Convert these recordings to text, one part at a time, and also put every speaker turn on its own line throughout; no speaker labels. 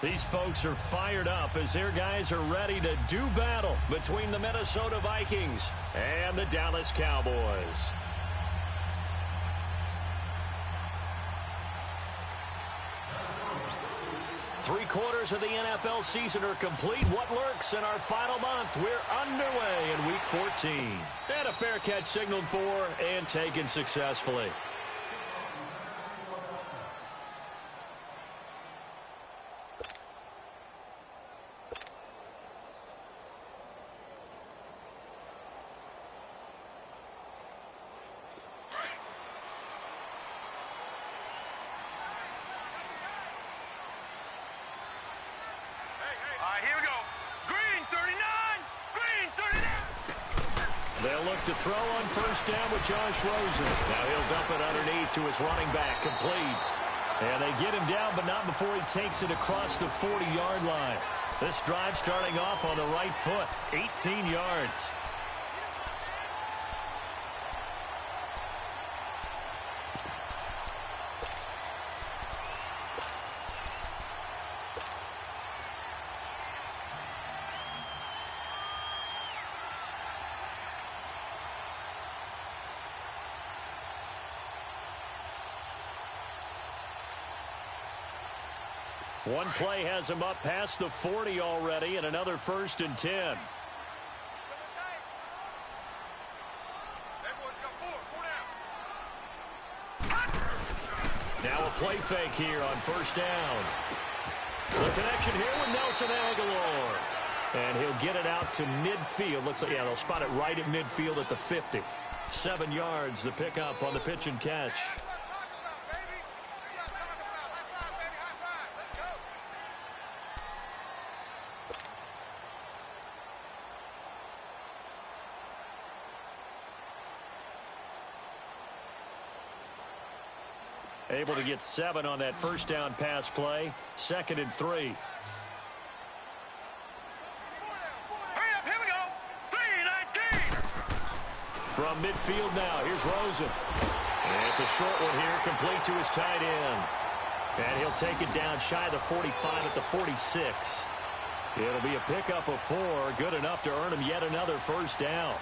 These folks are fired up as their guys are ready to do battle between the Minnesota Vikings and the Dallas Cowboys. Three-quarters of the NFL season are complete. What lurks in our final month? We're underway in Week 14. And a fair catch signaled for and taken successfully. They'll look to throw on first down with Josh Rosen. Now he'll dump it underneath to his running back, complete. And they get him down, but not before he takes it across the 40-yard line. This drive starting off on the right foot, 18 yards. One play has him up past the 40 already, and another 1st and 10. Now a play fake here on first down. The connection here with Nelson Aguilar. And he'll get it out to midfield. Looks like, yeah, they'll spot it right at midfield at the 50. 7 yards, the pickup on the pitch and catch. Able to get 7 on that first down pass play. 2nd and 3.
Hurry up, here we go. 3-19.
From midfield now, here's Rosen. And it's a short one here, complete to his tight end. And he'll take it down shy of the 45 at the 46. It'll be a pickup of 4, good enough to earn him yet another first down.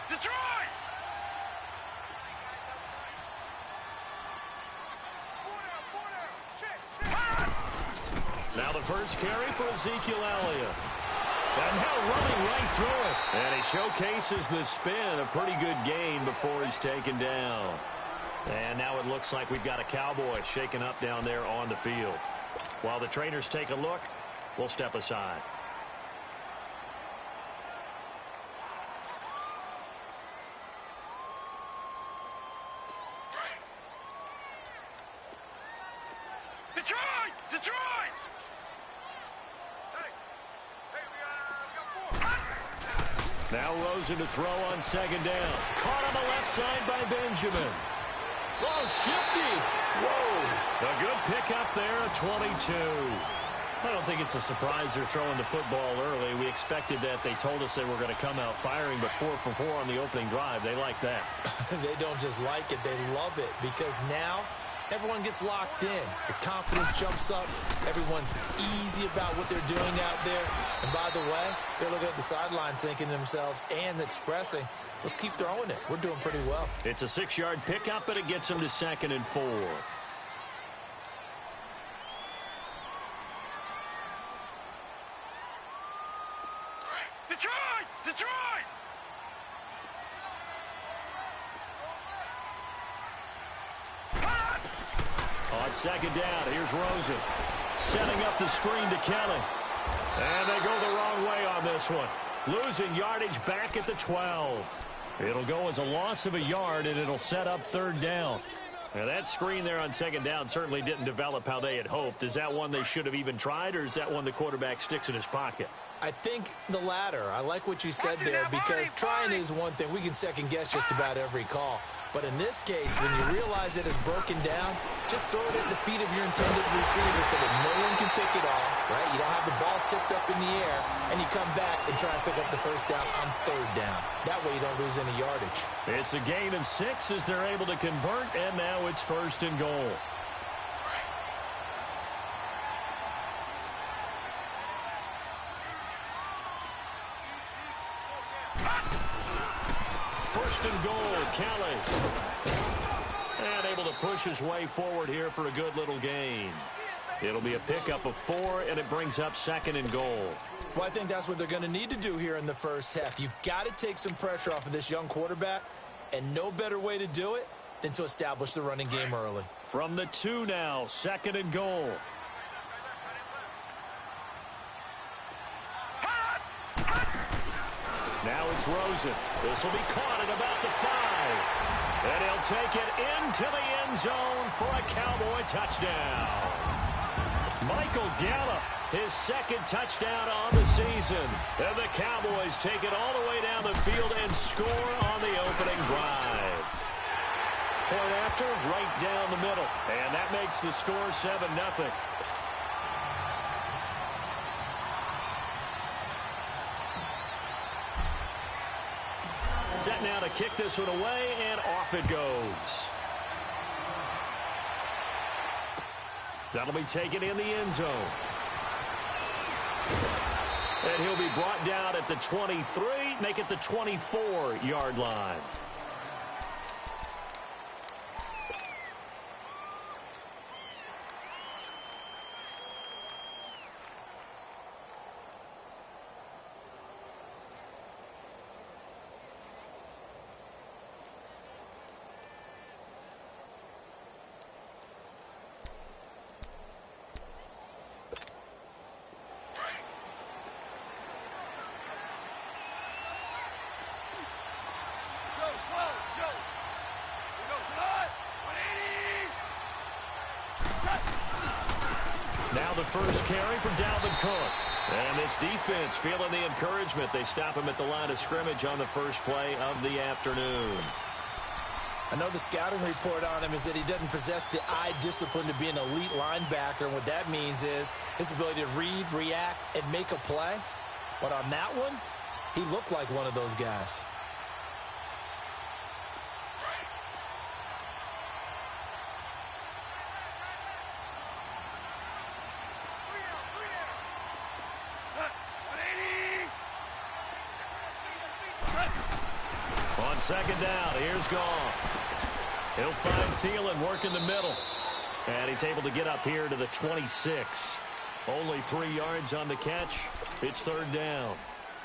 Detroit!
Now the first carry for Ezekiel Elliott. And now running right through it. And he showcases the spin. A pretty good gain before he's taken down. And now it looks like we've got a Cowboy shaken up down there on the field. While the trainers take a look, we'll step aside.
Detroit!
Now Rosen to throw on 2nd down. Caught on the left side by Benjamin. Oh, shifty. Whoa. A good pickup there at 22. I don't think it's a surprise they're throwing the football early. We expected that. They told us they were going to come out firing, but 4 for 4 on the opening drive. They like that.
They don't just like it. They love it because now everyone gets locked in. The confidence jumps up. Everyone's easy about what they're doing out there. And by the way, they're looking at the sideline thinking to themselves and expressing, let's keep throwing it. We're doing pretty well.
It's a 6-yard pickup, but it gets them to 2nd and 4.
Detroit!
On 2nd down, here's Rosen. Setting up the screen to Kelly. And they go the wrong way on this one. Losing yardage back at the 12. It'll go as a loss of a yard, and it'll set up 3rd down. Now, that screen there on 2nd down certainly didn't develop how they had hoped. Is that one they should have even tried, or is that one the quarterback sticks in his pocket?
I think the latter. I like what you said there because trying is one thing. We can second guess just about every call. But in this case, when you realize it is broken down, just throw it at the feet of your intended receiver so that no one can pick it off, right? You don't have the ball tipped up in the air, and you come back and try and pick up the first down on third down. That way you don't lose any yardage.
It's a gain of 6 as they're able to convert, and now it's 1st and goal. First and goal, Kelly. And able to push his way forward here for a good little gain. It'll be a pickup of 4, and it brings up 2nd and goal.
Well, I think that's what they're going to need to do here in the first half. You've got to take some pressure off of this young quarterback, and no better way to do it than to establish the running game early.
From the 2 now, 2nd and goal. Now it's Rosen. This will be caught at about the 5. And he'll take it into the end zone for a Cowboy touchdown. Michael Gallup, his 2nd touchdown on the season. And the Cowboys take it all the way down the field and score on the opening drive. Point after, right down the middle. And that makes the score 7-0. Set now to kick this one away, and off it goes. That'll be taken in the end zone. And he'll be brought down at the 23, make it the 24-yard line. Now the first carry for Dalvin Cook. And this defense feeling the encouragement. They stop him at the line of scrimmage on the first play of the afternoon.
I know the scouting report on him is that he doesn't possess the eye discipline to be an elite linebacker. And what that means is his ability to read, react, and make a play. But on that one, he looked like one of those guys.
On 2nd down, here's Goff. He'll find Thielen working the middle. And he's able to get up here to the 26. Only 3 yards on the catch. It's 3rd down.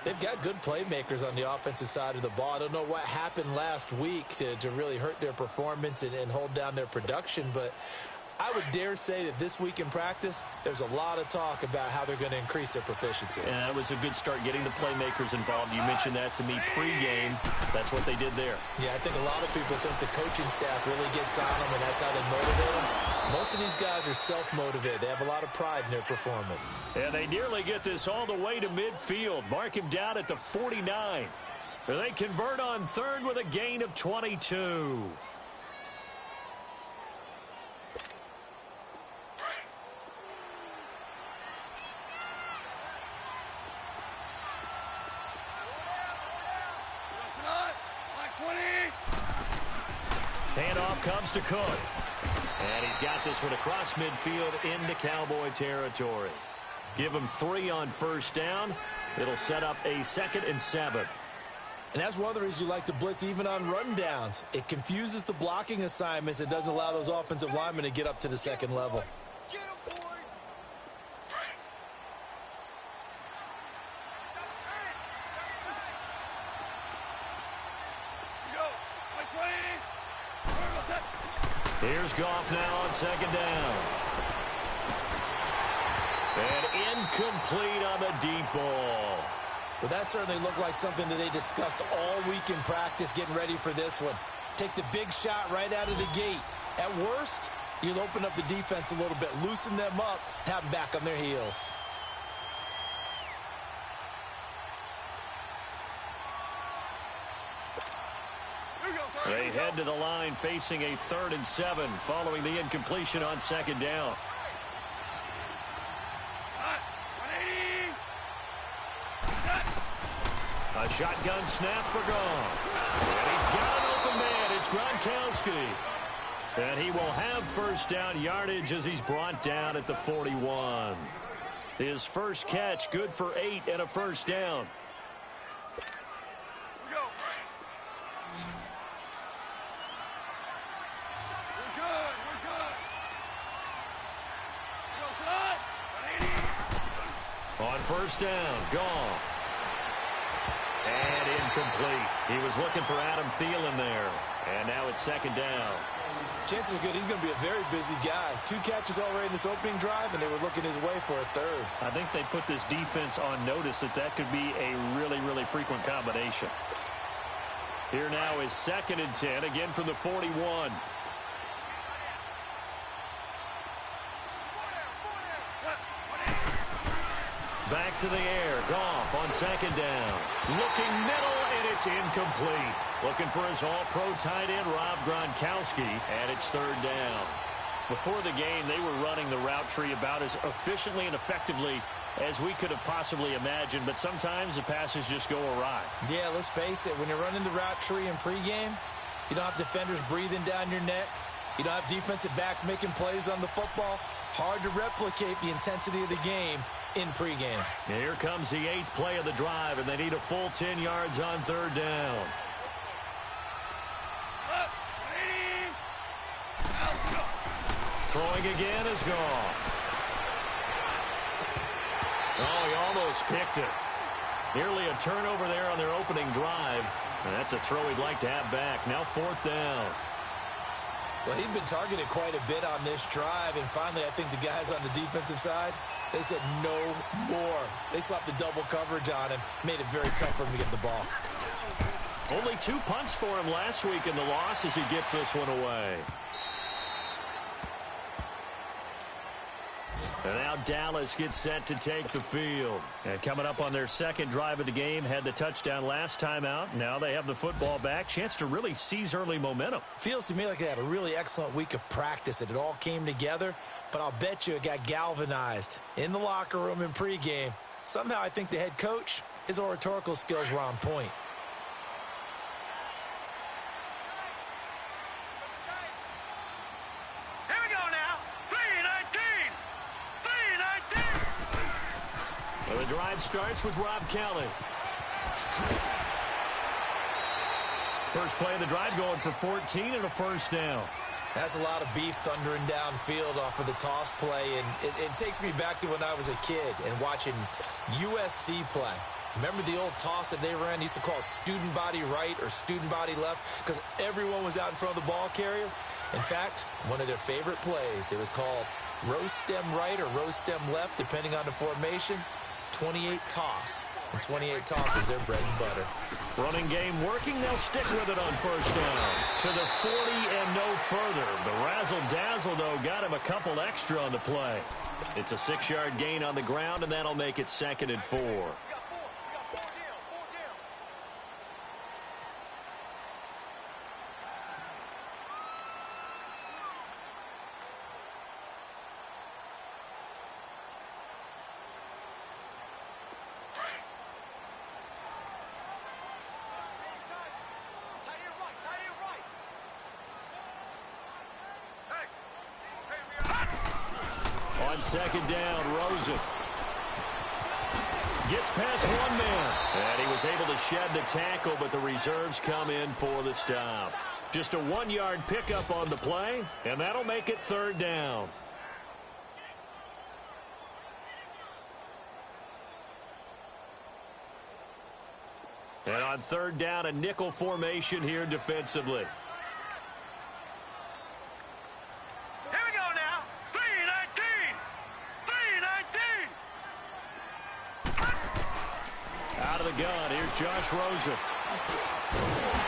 They've got good playmakers on the offensive side of the ball. I don't know what happened last week to really hurt their performance and hold down their production, but I would dare say that this week in practice, there's a lot of talk about how they're going to increase their proficiency.
And that was a good start getting the playmakers involved. You mentioned that to me pregame. That's what they did there.
Yeah, I think a lot of people think the coaching staff really gets on them, and that's how they motivate them. Most of these guys are self-motivated. They have a lot of pride in their performance.
And they nearly get this all the way to midfield. Mark him down at the 49. They convert on 3rd with a gain of 22. Handoff comes to Cook. And he's got this one across midfield into Cowboy territory. Give him 3 on 1st down. It'll set up a 2nd and 7.
And that's one of the reasons you like to blitz even on rundowns. It confuses the blocking assignments. It doesn't allow those offensive linemen to get up to the 2nd level.
Here's Goff now on 2nd down. And incomplete on the deep ball.
Well, that certainly looked like something that they discussed all week in practice getting ready for this one. Take the big shot right out of the gate. At worst, you'll open up the defense a little bit, loosen them up, have them back on their heels.
They head to the line facing a 3rd and 7 following the incompletion on 2nd down. A shotgun snap for Goff. And he's got an open man. It's Gronkowski. And he will have 1st down yardage as he's brought down at the 41. His first catch, good for 8 and a 1st down. On 1st down, Goff. And incomplete. He was looking for Adam Thielen there. And now it's 2nd down.
Chances are good he's going to be a very busy guy. 2 catches already in this opening drive, and they were looking his way for a 3rd.
I think they put this defense on notice that could be a really, really frequent combination. Here now is 2nd and 10, again from the 41. Back to the air. Goff on 2nd down. Looking middle, and it's incomplete. Looking for his all-pro tight end, Rob Gronkowski, and it's 3rd down. Before the game, they were running the route tree about as efficiently and effectively as we could have possibly imagined, but sometimes the passes just go awry.
Yeah, let's face it. When you're running the route tree in pregame, you don't have defenders breathing down your neck. You don't have defensive backs making plays on the football. Hard to replicate the intensity of the game in pregame.
Here comes the 8th play of the drive, and they need a full 10 yards on 3rd down. Throwing again is Goff. Oh, he almost picked it. Nearly a turnover there on their opening drive. And that's a throw he'd like to have back. Now 4th down.
Well, he'd been targeted quite a bit on this drive, and finally I think the guys on the defensive side, they said no more. They slapped the double coverage on him, made it very tough for him to get the ball.
Only 2 punts for him last week in the loss as he gets this one away. And now Dallas gets set to take the field. And coming up on their 2nd drive of the game, had the touchdown last time out. Now they have the football back. Chance to really seize early momentum.
Feels to me like they had a really excellent week of practice, and it all came together. But I'll bet you it got galvanized in the locker room in pregame. Somehow I think the head coach, his oratorical skills were on point.
The drive starts with Rob Kelly. First play of the drive going for 14 and a 1st down.
That's a lot of beef thundering downfield off of the toss play, and it takes me back to when I was a kid and watching USC play. Remember the old toss that they ran? They used to call it student body right or student body left because everyone was out in front of the ball carrier. In fact, one of their favorite plays, it was called rose stem right or rose stem left, depending on the formation. 28 toss. And 28 toss was their bread and butter.
Running game working. They'll stick with it on 1st down. To the 40 and no further. The razzle-dazzle, though, got him a couple extra on the play. It's a 6-yard gain on the ground, and that'll make it 2nd and 4. On 2nd down, Rosen gets past one man. And he was able to shed the tackle, but the reserves come in for the stop. Just a 1-yard pickup on the play, and that'll make it 3rd down. And on 3rd down, a nickel formation here defensively. Out of the gun, here's Josh Rosen.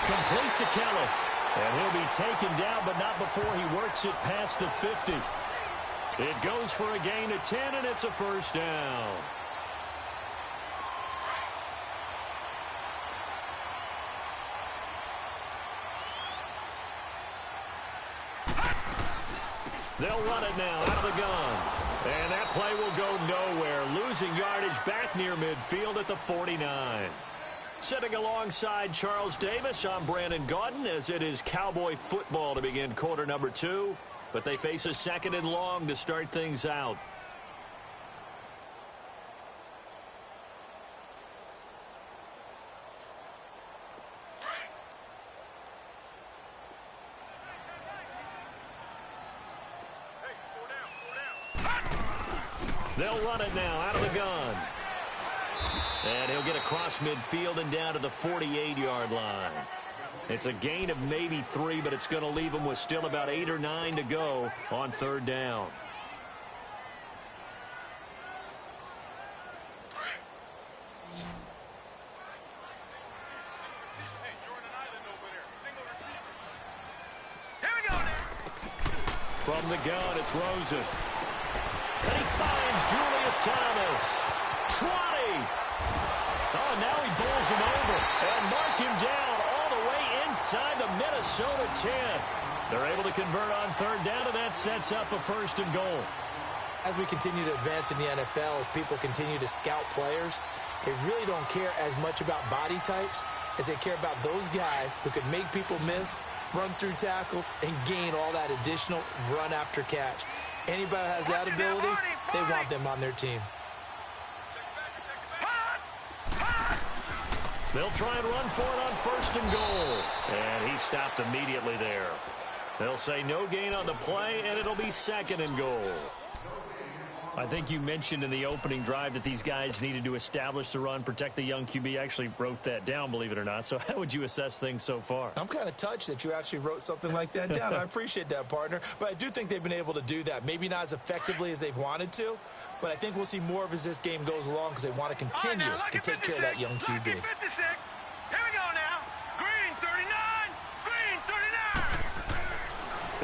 Complete to Kelly. And he'll be taken down, but not before he works it past the 50. It goes for a gain of 10, and it's a 1st down. They'll run it now out of the gun. And that play will go nowhere, losing yardage back near midfield at the 49. Sitting alongside Charles Davis, I'm Brandon Gaudin, as it is Cowboy football to begin quarter number 2. But they face a second and long to start things out. They'll run it now out of the gun. And he'll get across midfield and down to the 48-yard line. It's a gain of maybe 3, but it's going to leave him with still about 8 or 9 to go on third down. From the gun, it's Rosen. And he finds Julius Thomas. 20. Oh, now he bowls him over and mark him down all the way inside the Minnesota 10. They're able to convert on third down, and that sets up a first and goal.
As we continue to advance in the NFL, as people continue to scout players, they really don't care as much about body types as they care about those guys who can make people miss, run through tackles, and gain all that additional run after catch. Anybody who has that ability, they want them on their team.
They'll try and run for it on first and goal. And he stopped immediately there. They'll say no gain on the play, and it'll be second and goal. I think you mentioned in the opening drive that these guys needed to establish the run, protect the young QB. I actually wrote that down, believe it or not. So how would you assess things so far?
I'm kind of touched that you actually wrote something like that down. I appreciate that, partner. But I do think they've been able to do that. Maybe not as effectively as they've wanted to, but I think we'll see more of as this game goes along because they want to continue to take care of that young QB.
Here we go now. Green 39. Green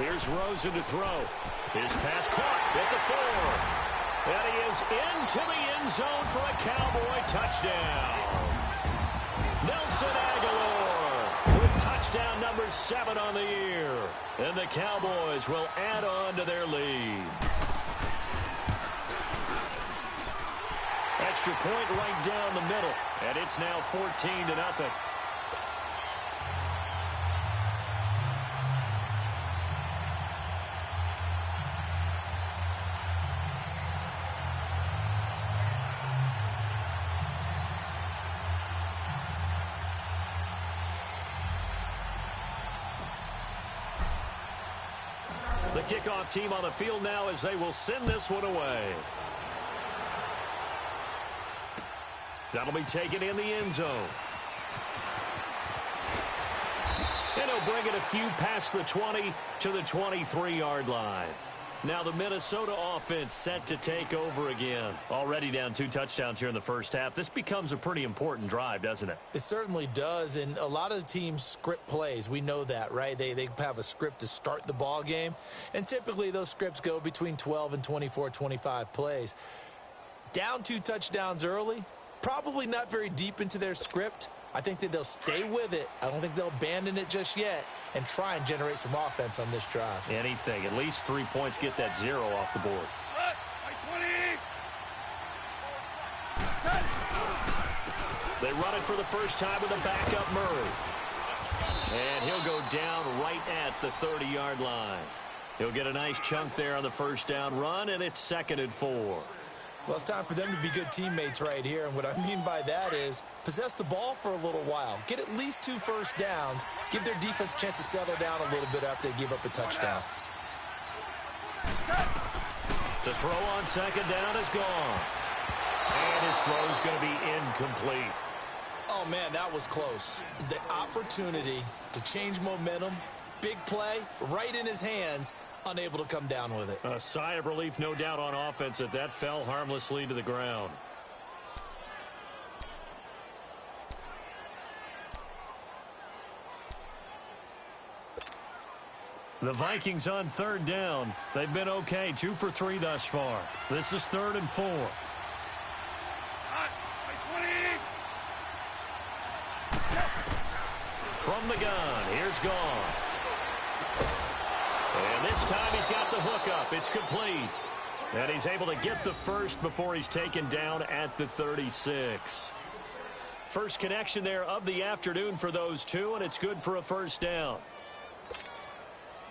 39.
Here's Rosen to throw. His pass caught at the 4. And he is into the end zone for a Cowboy touchdown. Nelson Aguilar with touchdown number 7 on the year. And the Cowboys will add on to their lead. Extra point right down the middle. And it's now 14-0. The kickoff team on the field now as they will send this one away. That'll be taken in the end zone. And he'll bring it a few past the 20 to the 23-yard line. Now the Minnesota offense set to take over again. Already down 2 touchdowns here in the first half. This becomes a pretty important drive, doesn't it?
It certainly does, and a lot of the teams script plays. We know that, right? They have a script to start the ball game, and typically those scripts go between 12 and 24, 25 plays. Down 2 touchdowns early, probably not very deep into their script. I think that they'll stay with it. I don't think they'll abandon it just yet and try and generate some offense on this drive.
Anything. At least 3 points, get that 0 off the board. They run it for the first time with a backup Murray. And he'll go down right at the 30-yard line. He'll get a nice chunk there on the first down run, and it's 2nd and 4.
Well, it's time for them to be good teammates right here, and what I mean by that is possess the ball for a little while. Get at least 2 first downs. Give their defense a chance to settle down a little bit after they give up a touchdown.
To throw on second down is gone. And his throw is going to be incomplete.
Oh, man, that was close. The opportunity to change momentum, big play, right in his hands, unable to come down with it.
A sigh of relief, no doubt, on offense that that fell harmlessly to the ground. The Vikings on third down. They've been okay, 2 for 3 thus far. This is 3rd and 4. From the gun, here's Goff. And this This time he's got the hook up. It's complete. And he's able to get the first before he's taken down at the 36. First connection there of the afternoon for those two, and it's good for a first down.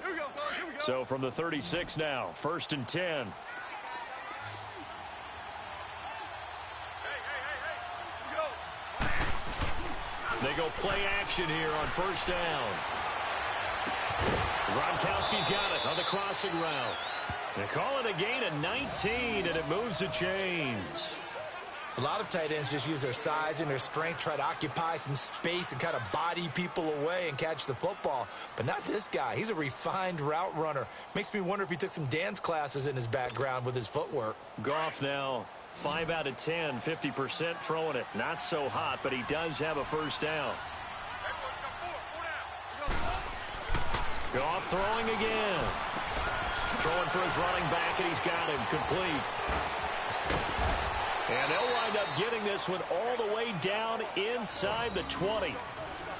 Here we go, fellas. Here we go.
So from the 36 now, 1st and 10. They go play action here on 1st down. Gronkowski's got it on the crossing route. They call it a gain of 19, and it moves the chains.
A lot of tight ends just use their size and their strength, try to occupy some space and kind of body people away and catch the football. But not this guy. He's a refined route runner. Makes me wonder if he took some dance classes in his background with his footwork.
Goff now 5 out of 10, 50% throwing it. Not so hot, but he does have a first down. Goff throwing again. Throwing for his running back, and he's got him complete. And they'll wind up getting this one all the way down inside the 20.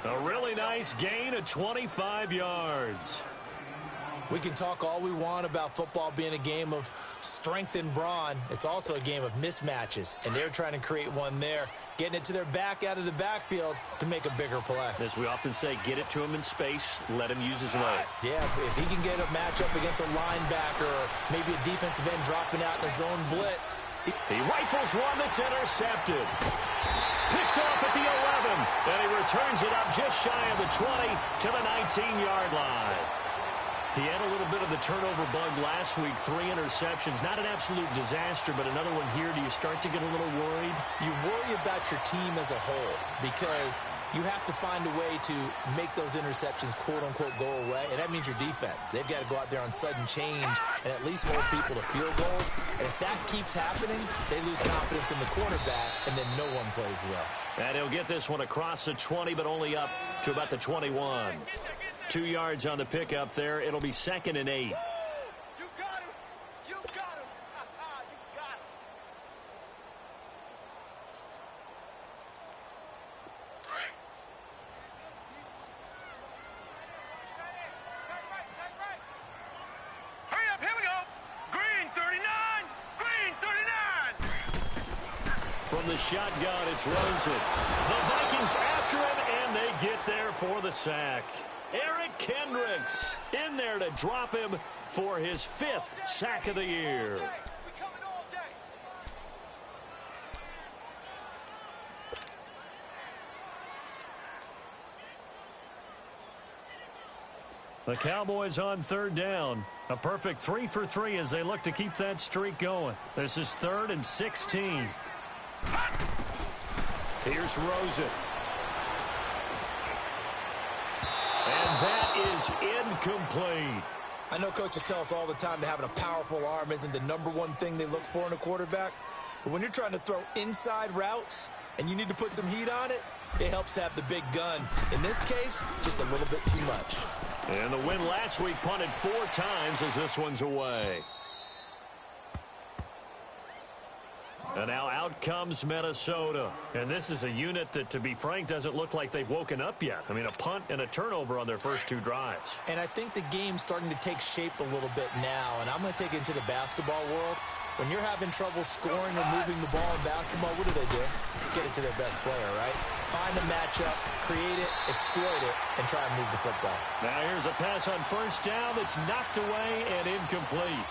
A really nice gain of 25 yards.
We can talk all we want about football being a game of strength and brawn. It's also a game of mismatches, and they're trying to create one there, getting it to their back out of the backfield to make a bigger play.
As we often say, get it to him in space, let him use his leg.
Yeah, if he can get a matchup against a linebacker or maybe a defensive end dropping out in a zone blitz.
He rifles one that's intercepted. Picked off at the 11, and he returns it up just shy of the 20 to the 19-yard line. He had a little bit of the turnover bug last week, 3 interceptions. Not an absolute disaster, but another one here. Do you start to get a little worried?
You worry about your team as a whole because you have to find a way to make those interceptions, quote-unquote, go away, and that means your defense. They've got to go out there on sudden change and at least hold people to field goals. And if that keeps happening, they lose confidence in the quarterback, and then no one plays well.
And he'll get this one across the 20, but only up to about the 21. 2 yards on the pickup there. It'll be 2nd and 8.
You got him. You got him. You got him. Hurry up. Here we go. Green 39. Green 39.
From the shotgun, it's Rosen. The Vikings after him, and they get there for the sack. Eric Kendricks in there to drop him for his 5th sack of the year.
We coming all day.
The Cowboys on 3rd down. A perfect 3 for 3 as they look to keep that streak going. This is 3rd and 16. Here's Rosen. And that is incomplete.
I know coaches tell us all the time that having a powerful arm isn't the #1 thing they look for in a quarterback. But when you're trying to throw inside routes and you need to put some heat on it, it helps have the big gun. In this case, just a little bit too much.
And the win last week punted 4 times as this one's away. And now out comes Minnesota. And this is a unit that, to be frank, doesn't look like they've woken up yet. I mean, a punt and a turnover on their first 2 drives.
And I think the game's starting to take shape a little bit now. And I'm going to take it into the basketball world. When you're having trouble scoring or moving the ball in basketball, what do? Get it to their best player, right? Find a matchup, create it, exploit it, and try and move the football.
Now here's a pass on 1st down that's knocked away and incomplete.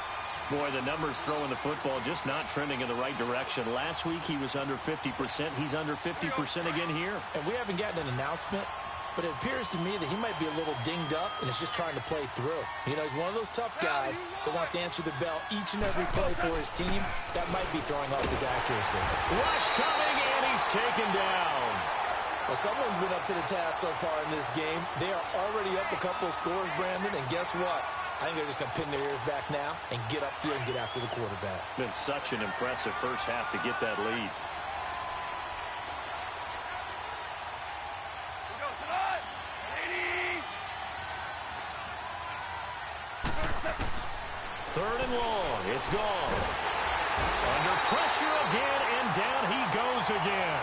Boy, the numbers throwing the football just not trending in the right direction. Last week he was under 50%. He's under 50% again here.
And we haven't gotten an announcement, but it appears to me that he might be a little dinged up and is just trying to play through. You know, he's one of those tough guys that wants to answer the bell each and every play for his team. That might be throwing off his accuracy.
Rush coming, and he's taken down.
Well, someone's been up to the task so far in this game. They are already up a couple of scores, Brandon, and guess what? I think they're just going to pin their ears back now and get upfield and get after the quarterback.
Been such an impressive first half to get that lead. Third and long. It's gone. Under pressure again, and down he goes again.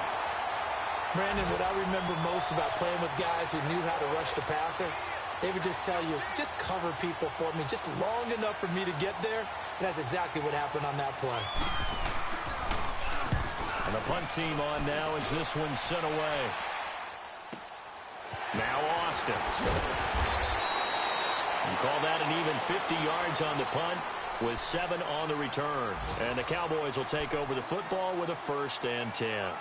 Brandon, what I remember most about playing with guys who knew how to rush the passer they would just tell you, just cover people for me just long enough for me to get there. And that's exactly what happened on that play.
And the punt team on now as this one's sent away. Now Austin. You call that an even 50 yards on the punt with 7 on the return. And the Cowboys will take over the football with a 1st and 10.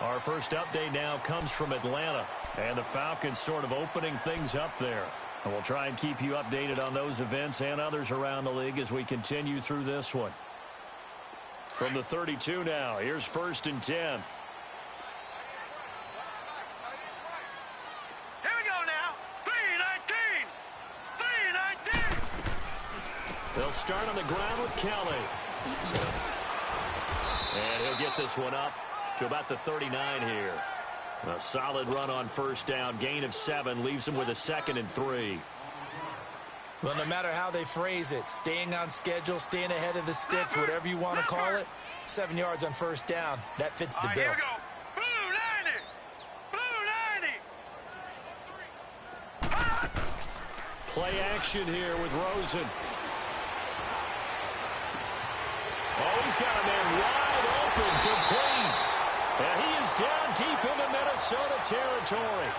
Our first update now comes from Atlanta. And the Falcons sort of opening things up there. And we'll try and keep you updated on those events and others around the league as we continue through this one. From the 32 now, here's 1st and 10.
Here we go now. 3-19. 3-19.
They'll start on the ground with Kelly. And he'll get this one up to about the 39 here. A solid run on 1st down. Gain of 7 leaves him with a 2nd and 3.
Well, no matter how they phrase it, staying on schedule, staying ahead of the sticks, whatever you want to call it, 7 yards on 1st down. That fits the bill.
Here we go. Blue 90. Blue 90.
Play action here with Rosen. Oh, he's got a man wide open, complete. And he is down deep into Minnesota territory.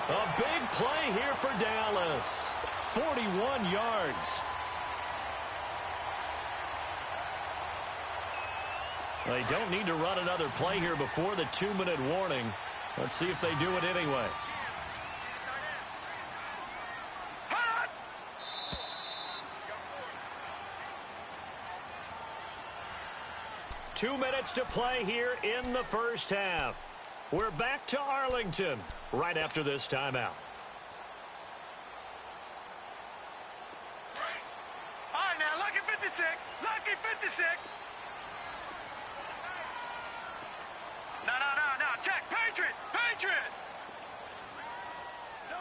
A big play here for Dallas. 41 yards. They don't need to run another play here before the 2-minute warning. Let's see if they do it anyway.
Hot.
2 minutes to play here in the 1st half. We're back to Arlington right after this timeout.
All right, now, lucky 56. Lucky 56. No. Check. Patriot. No.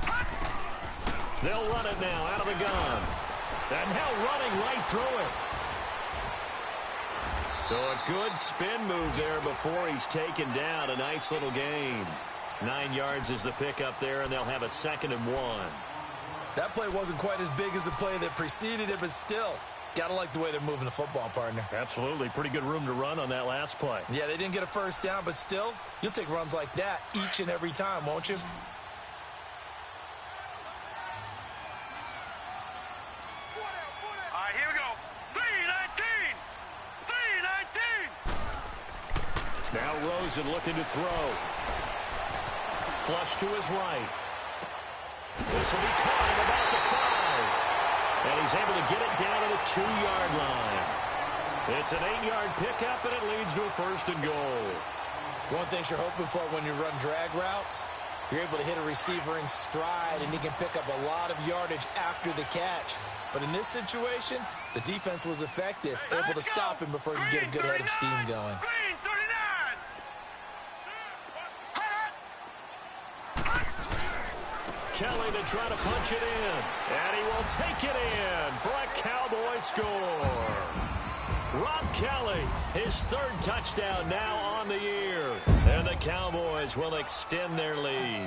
Hot.
They'll run it now out of the gun. And now running right through it. So a good spin move there before he's taken down. A nice little gain. 9 yards is the pickup there, and they'll have a 2nd and 1.
That play wasn't quite as big as the play that preceded it, but still, gotta like the way they're moving the football, partner.
Absolutely. Pretty good room to run on that last play.
Yeah, they didn't get a 1st down, but still, you'll take runs like that each and every time, won't you?
All right, here we go. 3-19. 3-19.
Now Rosen looking to throw. Flush to his right. This will be caught at about the 5. And he's able to get it down to the 2-yard line. It's an 8-yard pickup, and it leads to a 1st and goal.
One thing you're hoping for when you run drag routes, you're able to hit a receiver in stride, and he can pick up a lot of yardage after the catch. But in this situation, the defense was effective, able to stop him before he could get a good head of steam going.
Green 39.
Kelly to try to punch it in. And he will take it in for a Cowboy score. Rob Kelly, his 3rd touchdown now on the year. And the Cowboys will extend their lead.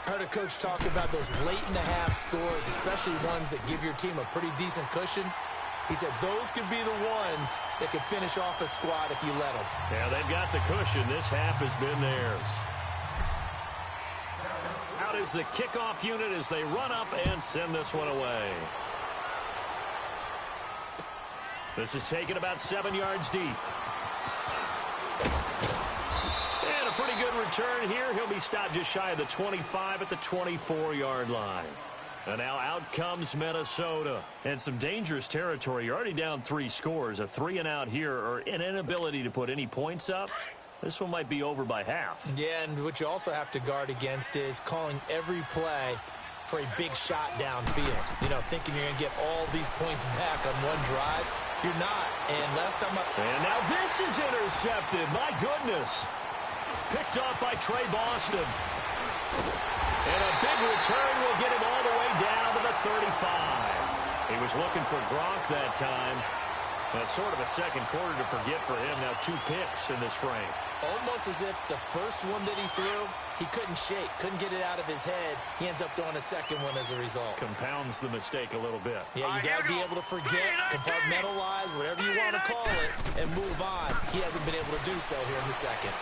Heard a coach talk about those late-in-the-half scores, especially ones that give your team a pretty decent cushion. He said those could be the ones that could finish off a squad if you let them.
Yeah, they've got the cushion. This half has been theirs. Out is the kickoff unit as they run up and send this one away. This is taken about 7 yards deep. And a pretty good return here. He'll be stopped just shy of the 25 at the 24-yard line. And now out comes Minnesota. And some dangerous territory. You're already down 3 scores. A 3-and-out here, or an inability to put any points up. This one might be over by half.
Yeah, and what you also have to guard against is calling every play for a big shot downfield. You know, thinking you're going to get all these points back on one drive. You're not. And last time
And now this is intercepted. My goodness. Picked off by Trey Boston. And a big return will get him all the way down to the 35. He was looking for Gronk that time. That's sort of a second quarter to forget for him. Now 2 picks in this frame.
Almost as if the first one that he threw, he couldn't shake, couldn't get it out of his head. He ends up throwing a second one as a result.
Compounds the mistake a little bit.
Yeah, you got to be able to forget, compartmentalize, whatever you want to call it, and move on. He hasn't been able to do so here in the second.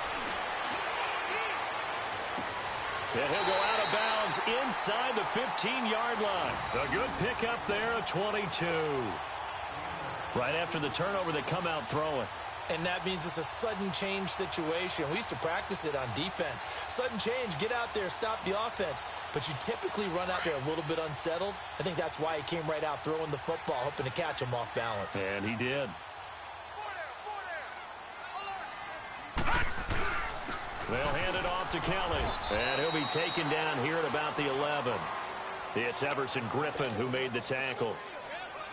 And he'll go out of bounds inside the 15-yard line. A good pickup there, a 22. Right after the turnover, they come out throwing.
And that means it's a sudden change situation. We used to practice it on defense. Sudden change, get out there, stop the offense. But you typically run out there a little bit unsettled. I think that's why he came right out throwing the football, hoping to catch him off balance.
And he did. They'll hand it off to Kelly. And he'll be taken down here at about the 11. It's Everson Griffin who made the tackle.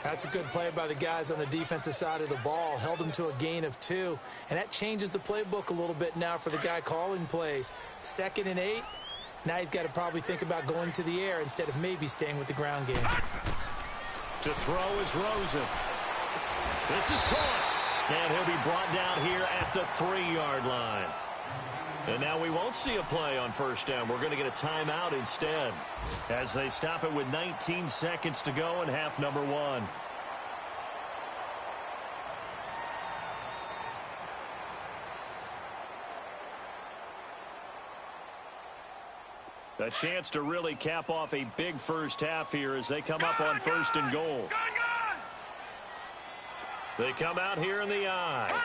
That's a good play by the guys on the defensive side of the ball. Held him to a gain of 2. And that changes the playbook a little bit now for the guy calling plays. 2nd and 8. Now he's got to probably think about going to the air instead of maybe staying with the ground game.
To throw is Rosen. This is caught. And he'll be brought down here at the 3-yard line. And now we won't see a play on first down. We're going to get a timeout instead as they stop it with 19 seconds to go in half number 1. A chance to really cap off a big first half here as they come up on 1st and goal. They come out here in the I.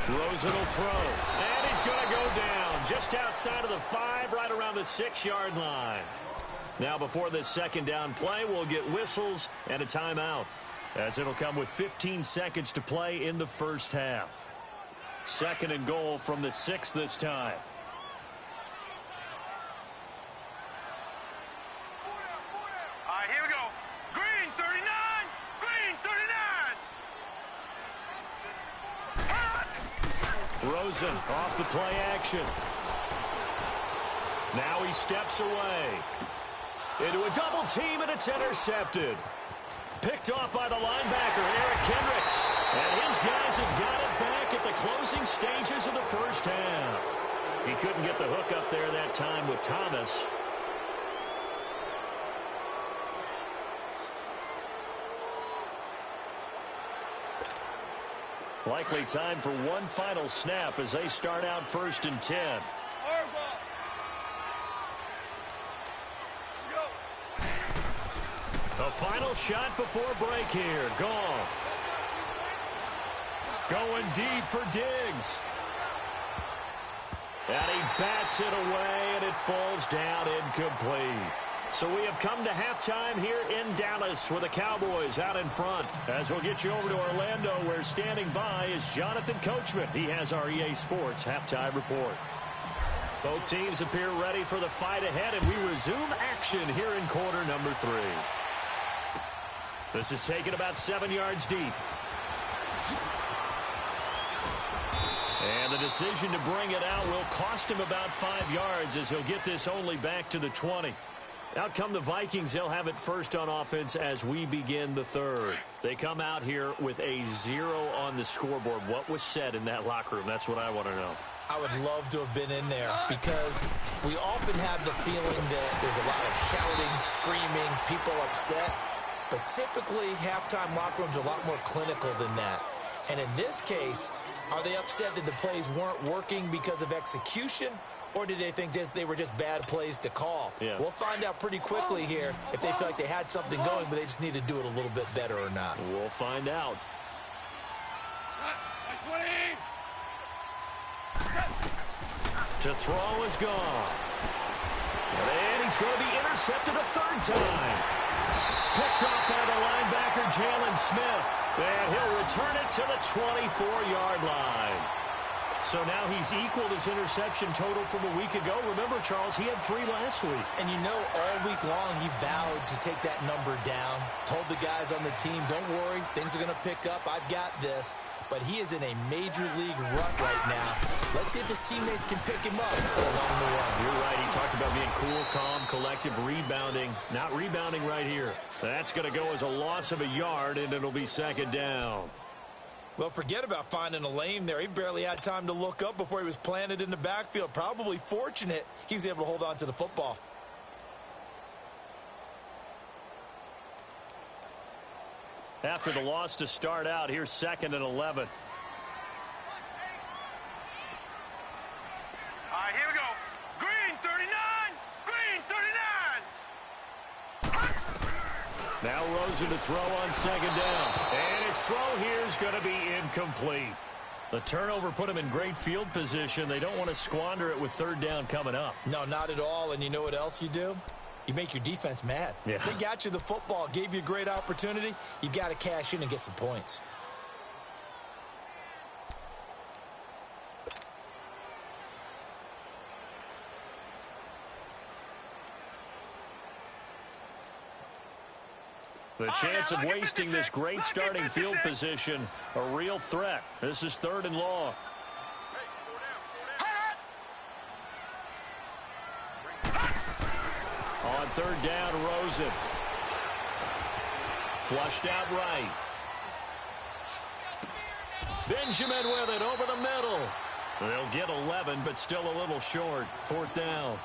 Rosen will throw, and he's going to go down just outside of the 5, right around the 6-yard line. Now before this second down play, we'll get whistles and a timeout, as it'll come with 15 seconds to play in the first half. 2nd and goal from the 6 this time.
All right, here we go. Green 39, green 39.
Rosen off the play action. Now he steps away. Into a double team, and it's intercepted. Picked off by the linebacker, Eric Kendricks. And his guys have got it back at the closing stages of the first half. He couldn't get the hook up there that time with Thomas. Likely time for one final snap as they start out 1st and 10. The final shot before break here. Goff. Going deep for Diggs. And he bats it away, and it falls down incomplete. So we have come to halftime here in Dallas with the Cowboys out in front. As we'll get you over to Orlando, where standing by is Jonathan Coachman. He has our EA Sports halftime report. Both teams appear ready for the fight ahead, and we resume action here in quarter number 3. This is taken about 7 yards deep. And the decision to bring it out will cost him about 5 yards, as he'll get this only back to the 20. Out come the Vikings. They'll have it first on offense as we begin the 3rd. They come out here with a 0 on the scoreboard. What was said in that locker room? That's what I want to know.
I would love to have been in there, because we often have the feeling that there's a lot of shouting, screaming, people upset. But typically, halftime locker rooms are a lot more clinical than that. And in this case, are they upset that the plays weren't working because of execution? Or did they think they were just bad plays to call?
Yeah.
We'll find out pretty quickly here if they feel like they had something going, but they just need to do it a little bit better or not.
We'll find out. To throw is gone. And he's going to be intercepted a 3rd time. Picked off by the linebacker, Jalen Smith. And he'll return it to the 24-yard line. So now he's equaled his interception total from a week ago. Remember, Charles, he had 3 last week.
And you know, all week long he vowed to take that number down. Told the guys on the team, don't worry, things are going to pick up. I've got this. But he is in a major league rut right now. Let's see if his teammates can pick him up along the way.
You're right. He talked about being cool, calm, collective, rebounding. Not rebounding right here. That's going to go as a loss of a yard, and it'll be second down.
Well, forget about finding a lane there. He barely had time to look up before he was planted in the backfield. Probably fortunate he was able to hold on to the football.
After the loss to start out, here's 2nd and 11.
All right, here we go. Green 39. Green 39.
Now Rosen to throw on 2nd down. And his throw here is going to be incomplete. The turnover put him in great field position. They don't want to squander it with 3rd down coming up.
No, not at all. And you know what else you do? You make your defense mad.
Yeah.
They got you the football, gave you a great opportunity. You got to cash in and get some points.
The chance of wasting this great starting field position, a real threat. This is 3rd and long. On 3rd down, Rosen. Flushed out right. Benjamin with it over the middle. They'll get 11, but still a little short. 4th down.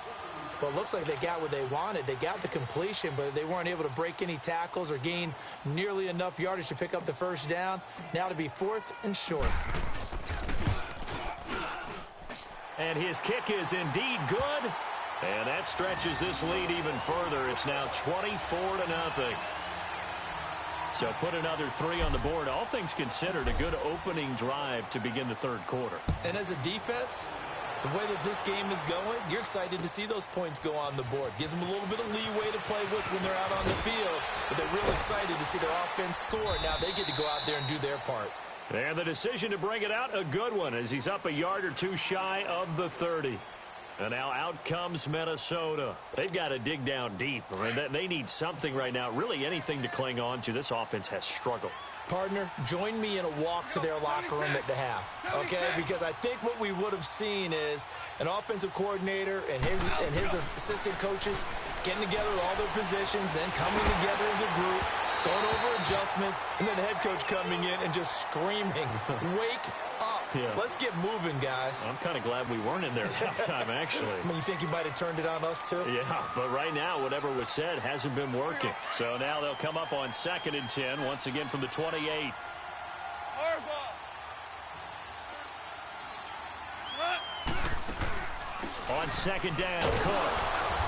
Well, it looks like they got what they wanted. They got the completion, but they weren't able to break any tackles or gain nearly enough yardage to pick up the 1st down. Now to be 4th and short.
And his kick is indeed good. And that stretches this lead even further. It's now 24-0. So put another 3 on the board. All things considered, a good opening drive to begin the 3rd quarter.
And as a defense, the way that this game is going, you're excited to see those points go on the board. Gives them a little bit of leeway to play with when they're out on the field. But they're real excited to see their offense score. Now they get to go out there and do their part.
And the decision to bring it out, a good one, as he's up a yard or two shy of the 30. And now out comes Minnesota. They've got to dig down deep. I mean, they need something right now, really anything to cling on to. This offense has struggled.
Partner, join me in a walk to their locker room at the half, okay? Because I think what we would have seen is an offensive coordinator and his assistant coaches getting together with all their positions, then coming together as a group, going over adjustments, and then the head coach coming in and just screaming, wake up. Yeah. Let's get moving, guys.
I'm kind of glad we weren't in there at halftime, actually.
I mean, you think he might have turned it on us, too?
Yeah, but right now, whatever was said hasn't been working. So now they'll come up on 2nd and 10, once again from the 28. On 2nd down, Cook.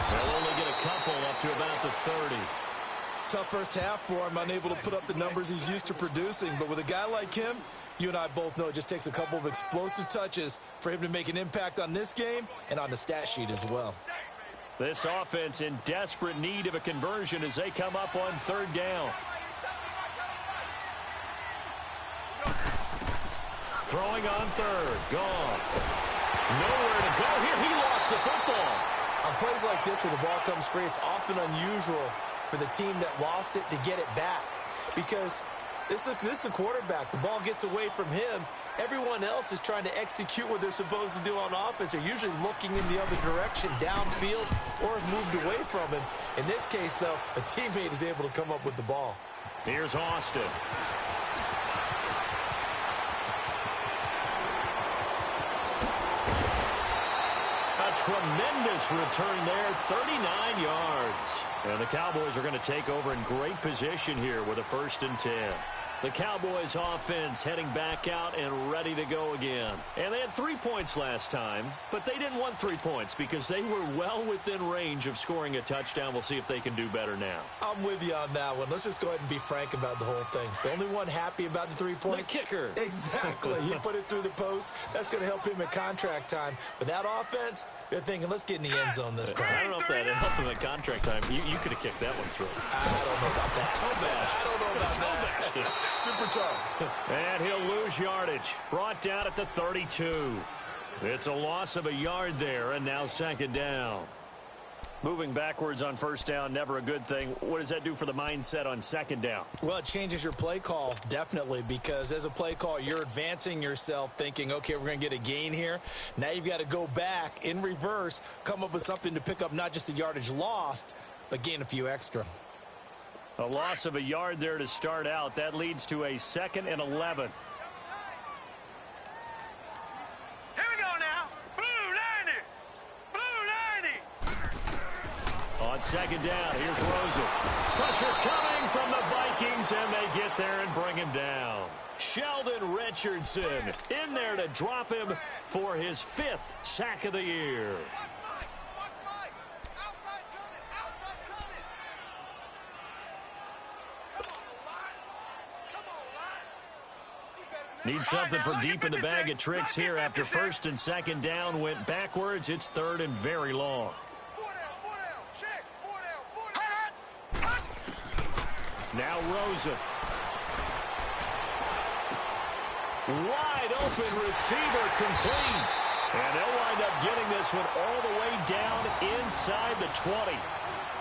They'll only get a couple up to about the 30.
Tough first half for him, unable to put up the numbers he's used to producing. But with a guy like him, you and I both know it just takes a couple of explosive touches for him to make an impact on this game and on the stat sheet as well.
This offense in desperate need of a conversion as they come up on 3rd down. Throwing on 3rd. Gone. Nowhere to go here. He lost the football.
On plays like this where the ball comes free, it's often unusual for the team that lost it to get it back. Because this is a quarterback. The ball gets away from him. Everyone else is trying to execute what they're supposed to do on offense. They're usually looking in the other direction, downfield, or have moved away from him. In this case, though, a teammate is able to come up with the ball.
Here's Austin. A tremendous return there, 39 yards. And the Cowboys are going to take over in great position here with a 1st and 10. The Cowboys offense heading back out and ready to go again. And they had 3 points last time, but they didn't want 3 points because they were well within range of scoring a touchdown. We'll see if they can do better now.
I'm with you on that one. Let's just go ahead and be frank about the whole thing. The only one happy about the 3-point?
The kicker.
Exactly. He put it through the post. That's going to help him at contract time. But that offense, they're thinking, let's get in the end zone this time.
I don't know if that helped him at contract time. You could have kicked that one through.
I don't know about that.
Toe bash.
I don't know about that. Super toe.
And he'll lose yardage. Brought down at the 32. It's a loss of a yard there, and now 2nd down. Moving backwards on first down, never a good thing. What does that do for the mindset on second down?
Well, it changes your play call, definitely, because as a play call, you're advancing yourself thinking, okay, we're going to get a gain here. Now you've got to go back in reverse, come up with something to pick up not just the yardage lost, but gain a few extra.
A loss of a yard there to start out. That leads to a 2nd and 11.
Here we go now. Blue 90. Blue 90.
On second down, here's Rosen. Pressure coming from the Vikings, and they get there and bring him down. Sheldon Richardson in there to drop him for his 5th sack of the year.
Watch Mike. Outside coming. Outside coming. Come on, line. You better
Need something from deep in the bag of tricks here after 1st and 2nd down went backwards. It's 3rd and very long.
4 down. Check. 4 down.
Now Rosen. Wide open receiver complete. And they'll wind up getting this one all the way down inside the 20.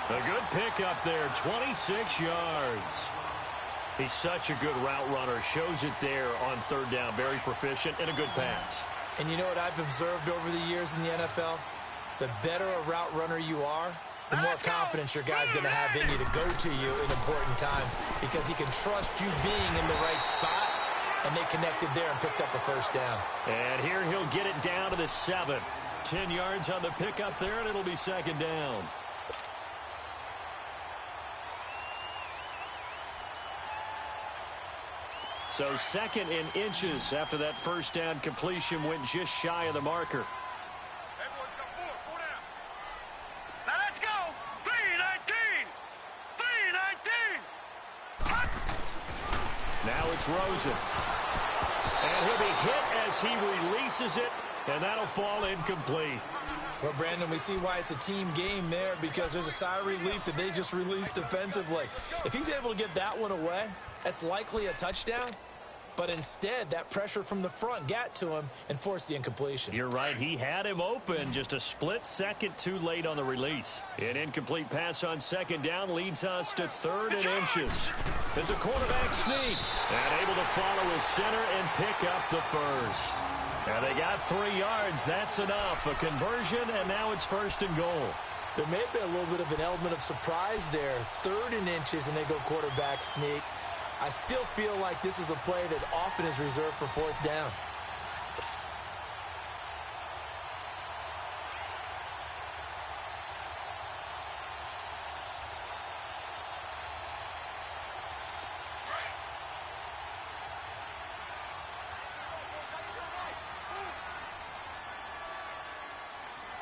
A good pickup there, 26 yards. He's such a good route runner. Shows it there on 3rd down. Very proficient and a good pass.
And you know what I've observed over the years in the NFL? The better a route runner you are, the more confidence your guy's going to have in you to go to you in important times because he can trust you being in the right spot, and they connected there and picked up a 1st down.
And here he'll get it down to the 7. 10 yards on the pickup there, and it'll be 2nd down. So 2nd in inches after that 1st down completion went just shy of the marker.
Everyone's got 4 down. Now let's go. 3-19. 3-19.
Now it's Rosen. And he'll be hit as he releases it, and that'll fall incomplete.
Well, Brandon, we see why it's a team game there because there's a sigh of relief that they just released defensively. If he's able to get that one away, that's likely a touchdown. But instead, that pressure from the front got to him and forced the incompletion.
You're right. He had him open, just a split second too late on the release. An incomplete pass on 2nd down leads us to 3rd and inches. It's a quarterback sneak. And able to follow his center and pick up the 1st. And they got 3 yards. That's enough. A conversion, and now it's 1st and goal.
There may have been a little bit of an element of surprise there. 3rd and inches, and they go quarterback sneak. I still feel like this is a play that often is reserved for 4th down.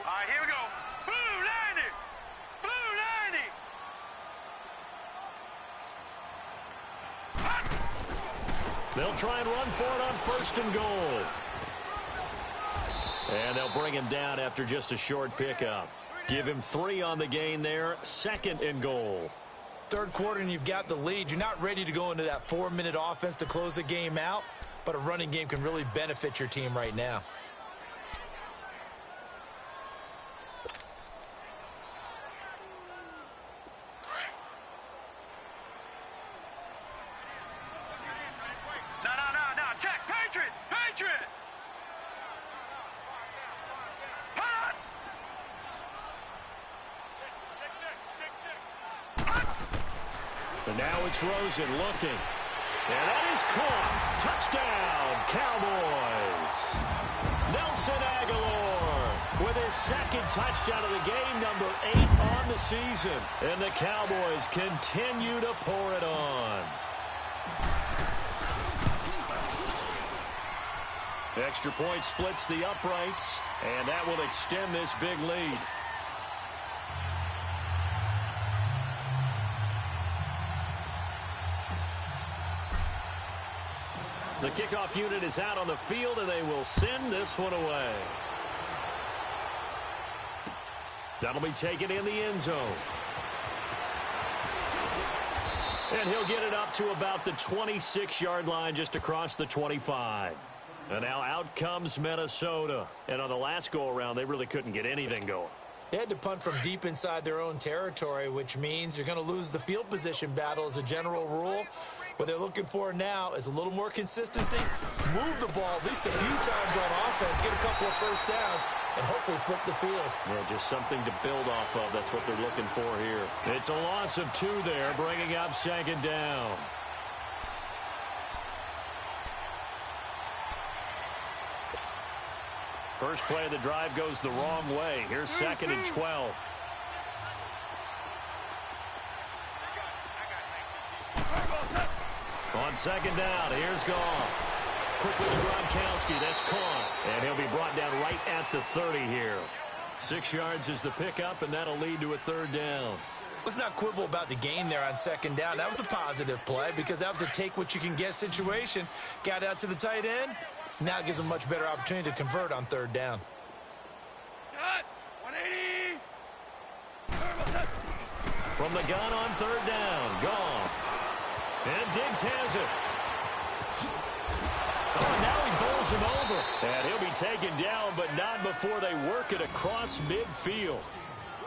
All right, here we go. Blue 90. Blue 90.
They'll try and run for it on 1st and goal. And they'll bring him down after just a short pickup. Give him 3 on the gain there. 2nd and goal.
3rd quarter and you've got the lead. You're not ready to go into that 4-minute offense to close the game out, but a running game can really benefit your team right now.
No. Check. Patriot. Hot.
And now it's Rosen looking. And that is caught. Touchdown, Cowboys. Nelson Aguilar with his 2nd touchdown of the game, number 8 on the season. And the Cowboys continue to pour it on. Extra point splits the uprights, and that will extend this big lead. The kickoff unit is out on the field, and they will send this one away. That'll be taken in the end zone. And he'll get it up to about the 26-yard line, just across the 25. And now out comes Minnesota. And on the last go-around, they really couldn't get anything going.
They had to punt from deep inside their own territory, which means you're going to lose the field position battle as a general rule. What they're looking for now is a little more consistency, move the ball at least a few times on offense, get a couple of first downs, and hopefully flip the field.
Well, just something to build off of. That's what they're looking for here. It's a loss of 2 there, bringing up second down. First play of the drive goes the wrong way. Here's 2nd and 12. On second down, here's Goff. Quickly to Gronkowski, that's caught. And he'll be brought down right at the 30 here. 6 yards is the pickup, and that'll lead to a 3rd down.
Let's not quibble about the gain there on second down. That was a positive play because that was a take-what-you-can-get situation. Got out to the tight end. Now it gives them a much better opportunity to convert on 3rd down.
Cut! 180!
From the gun on 3rd down, Goff. And Diggs has it. Oh, now he bowls him over. And he'll be taken down, but not before they work it across midfield.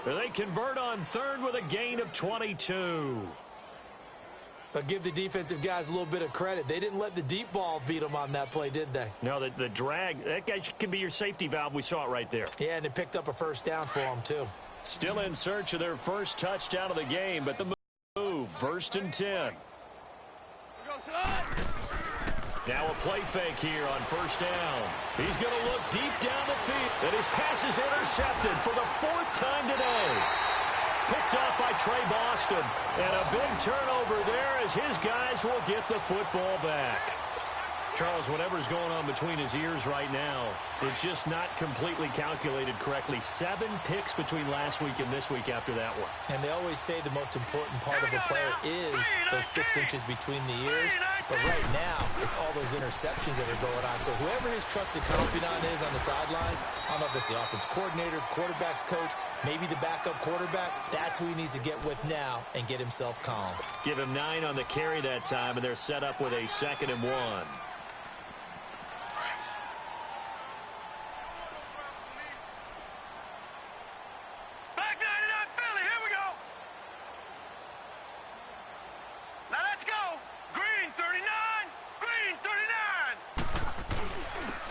They convert on 3rd with a gain of 22.
But give the defensive guys a little bit of credit. They didn't let the deep ball beat them on that play, did they?
No, the drag, that guy can be your safety valve. We saw it right there.
Yeah, and it picked up a first down for them, too.
Still in search of their first touchdown of the game, but the move, 1st and 10. Now a play fake here on 1st down. He's going to look deep down the field. And his pass is intercepted for the 4th time today. Picked off by Trey Boston. And a big turnover there as his guys will get the football back. Charles, whatever's going on between his ears right now, it's just not completely calculated correctly. 7 picks between last week and this week after that one.
And they always say the most important part of a player is those 6 inches between the ears. But right now, it's all those interceptions that are going on. So whoever his trusted confidant is on the sidelines, I don't know if it's the offense coordinator, the quarterback's coach, maybe the backup quarterback, that's who he needs to get with now and get himself calm.
Give him 9 on the carry that time, and they're set up with a 2nd and 1.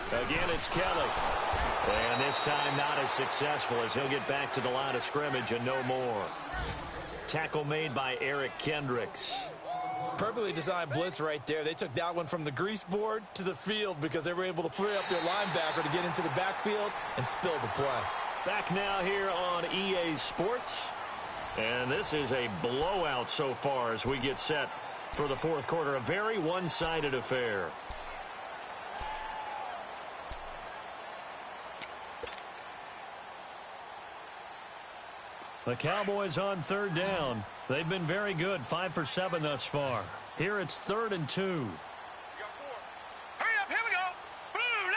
Again, it's Kelly. And this time not as successful as he'll get back to the line of scrimmage and no more. Tackle made by Eric Kendricks.
Perfectly designed blitz right there. They took that one from the grease board to the field because they were able to free up their linebacker to get into the backfield and spill the play.
Back now here on EA Sports. And this is a blowout so far as we get set for the 4th quarter. A very one-sided affair. The Cowboys on 3rd down. They've been very good, 5 for 7 thus far. Here it's 3rd and 2.
Hurry up, here we go. Blue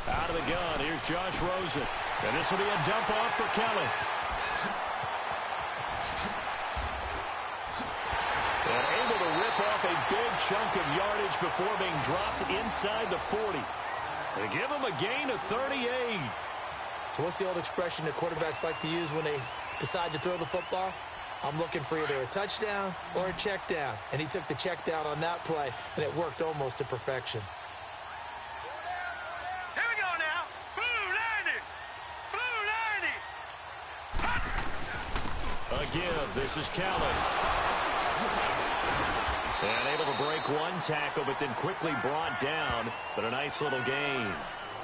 90.
Out of the gun, here's Josh Rosen. And this will be a dump off for Kelly. And able to rip off a big chunk of yardage before being dropped inside the 40. They give him a gain of 38.
So what's the old expression that quarterbacks like to use when they decide to throw the football? I'm looking for either a touchdown or a check down. And he took the check down on that play, and it worked almost to perfection.
Here we go now. Blue 90. Blue 90.
Again, this is Kelly. And able to break one tackle, but then quickly brought down. But a nice little gain.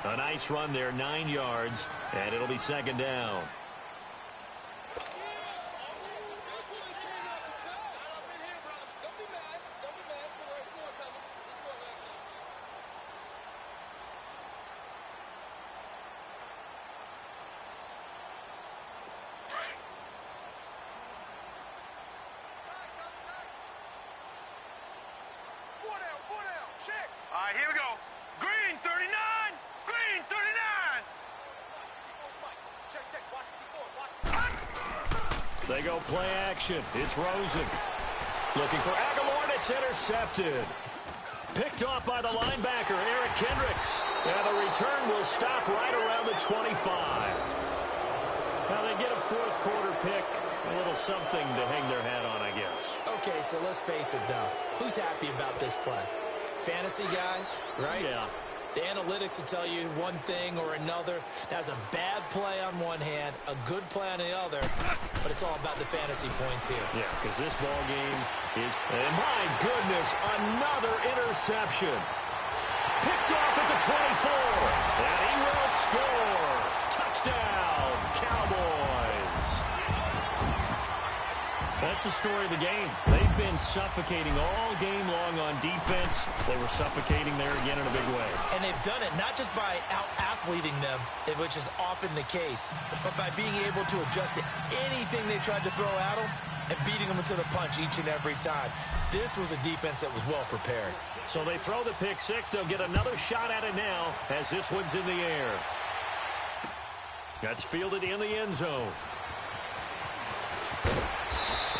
A nice run there, 9 yards, and it'll be 2nd down.
Check. All right, here we go. Green 39. Green 39. Check. Watch.
They go play action. It's Rosen. Looking for Aguilar, and it's intercepted. Picked off by the linebacker, Eric Kendricks. And the return will stop right around the 25. Now they get a fourth quarter pick, a little something to hang their hat on, I guess.
Okay, so let's face it, though. Who's happy about this play? Fantasy guys, right?
Yeah.
The analytics will tell you one thing or another. That's a bad play on one hand, a good play on the other, but it's all about the fantasy points here.
Yeah, because this ball game is, and my goodness, another interception. Picked off at the 24, and he will score. Touchdown, Cowboys. That's the story of the game. They've been suffocating all game long on defense. They were suffocating there again in a big way.
And they've done it not just by out-athleting them, which is often the case, but by being able to adjust to anything they tried to throw at them and beating them into the punch each and every time. This was a defense that was well prepared.
So they throw the pick six. They'll get another shot at it now as this one's in the air. That's fielded in the end zone.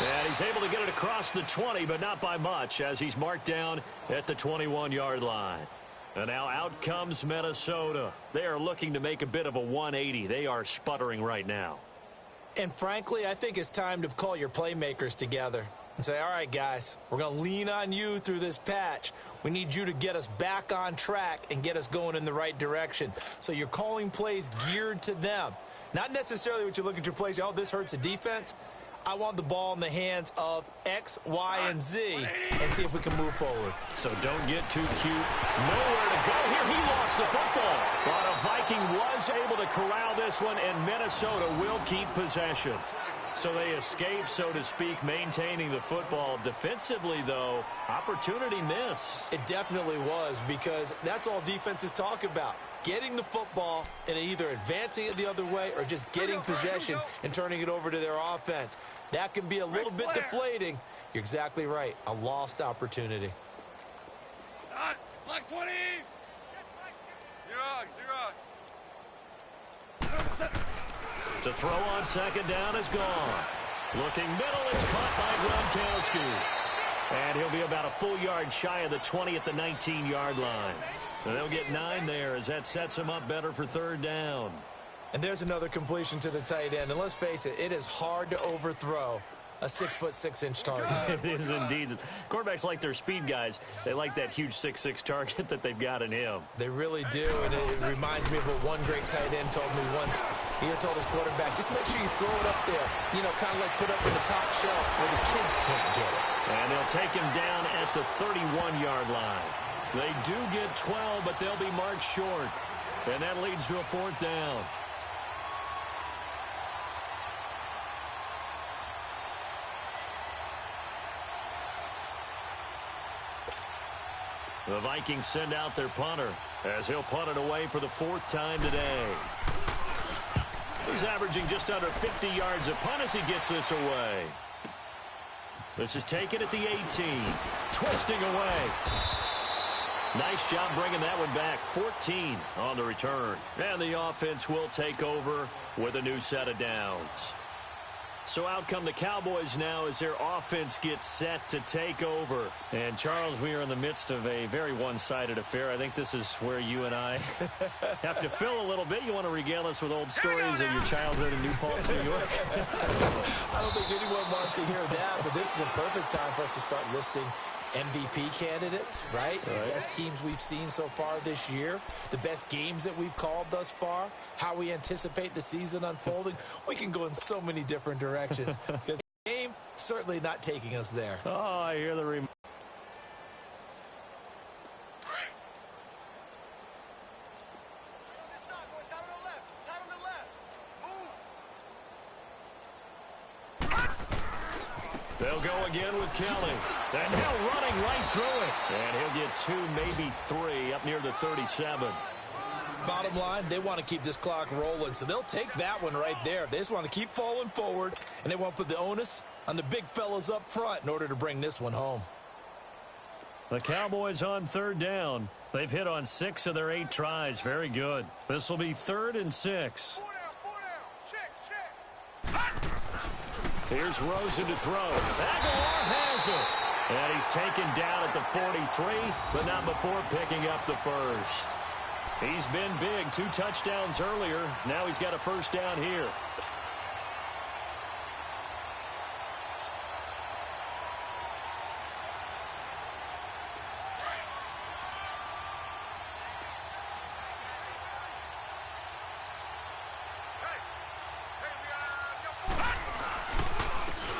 And he's able to get it across the 20, but not by much, as he's marked down at the 21-yard line. And now out comes Minnesota. They are looking to make a bit of a 180. They are sputtering right now.
And frankly, I think it's time to call your playmakers together and say, all right, guys, we're going to lean on you through this patch. We need you to get us back on track and get us going in the right direction. So you're calling plays geared to them. Not necessarily what you look at your plays, oh, this hurts the defense. I want the ball in the hands of X, Y, and Z and see if we can move forward.
So don't get too cute. Nowhere to go here. He lost the football. But a Viking was able to corral this one, and Minnesota will keep possession. So they escape, so to speak, maintaining the football. Defensively, though, opportunity miss.
It definitely was, because that's all defenses talk about. Getting the football and either advancing it the other way or just getting possession and turning it over to their offense. That can be a little bit deflating. You're exactly right. A lost opportunity.
Black 20. Zero.
To throw on second down is gone. Looking middle, it's caught by Gronkowski. And he'll be about a full yard shy of the 20 at the 19-yard line. And they'll get 9 there as that sets him up better for third down.
And there's another completion to the tight end. And let's face it, it is hard to overthrow a 6'6" target.
It is indeed. Quarterbacks like their speed guys. They like that huge 6'6" target that they've got in him.
They really do, and it reminds me of what one great tight end told me once. He had told his quarterback, just make sure you throw it up there, you know, kind of like put up in the top shelf where the kids can't get it.
And they'll take him down at the 31-yard line. They do get 12, but they'll be marked short. And that leads to a fourth down. The Vikings send out their punter as he'll punt it away for the fourth time today. He's averaging just under 50 yards a punt as he gets this away. This is taken at the 18. Twisting away. Nice job bringing that one back. 14 on the return. And the offense will take over with a new set of downs. So out come the Cowboys now as their offense gets set to take over. And, Charles, we are in the midst of a very one-sided affair. I think this is where you and I have to fill a little bit. You want to regale us with old stories of your childhood in New Paltz, New York?
I don't think anyone wants to hear that, but this is a perfect time for us to start listing MVP candidates, right? The best teams we've seen so far this year, the best games that we've called thus far, how we anticipate the season unfolding. We can go in so many different directions because the game certainly not taking us there.
Oh, I hear the remark. They'll go again with Kelly. And now running right through it. And he'll get 2, maybe 3 up near the 37.
Bottom line, they want to keep this clock rolling, so they'll take that one right there. They just want to keep falling forward, and they want to put the onus on the big fellas up front in order to bring this one home.
The Cowboys on third down. They've hit on 6 of their 8 tries. Very good. This will be 3rd and 6.
4 down. Check.
Here's Rosen to throw. Aguilar has it. And he's taken down at the 43, but not before picking up the first. He's been big. 2 touchdowns earlier. Now he's got a first down here.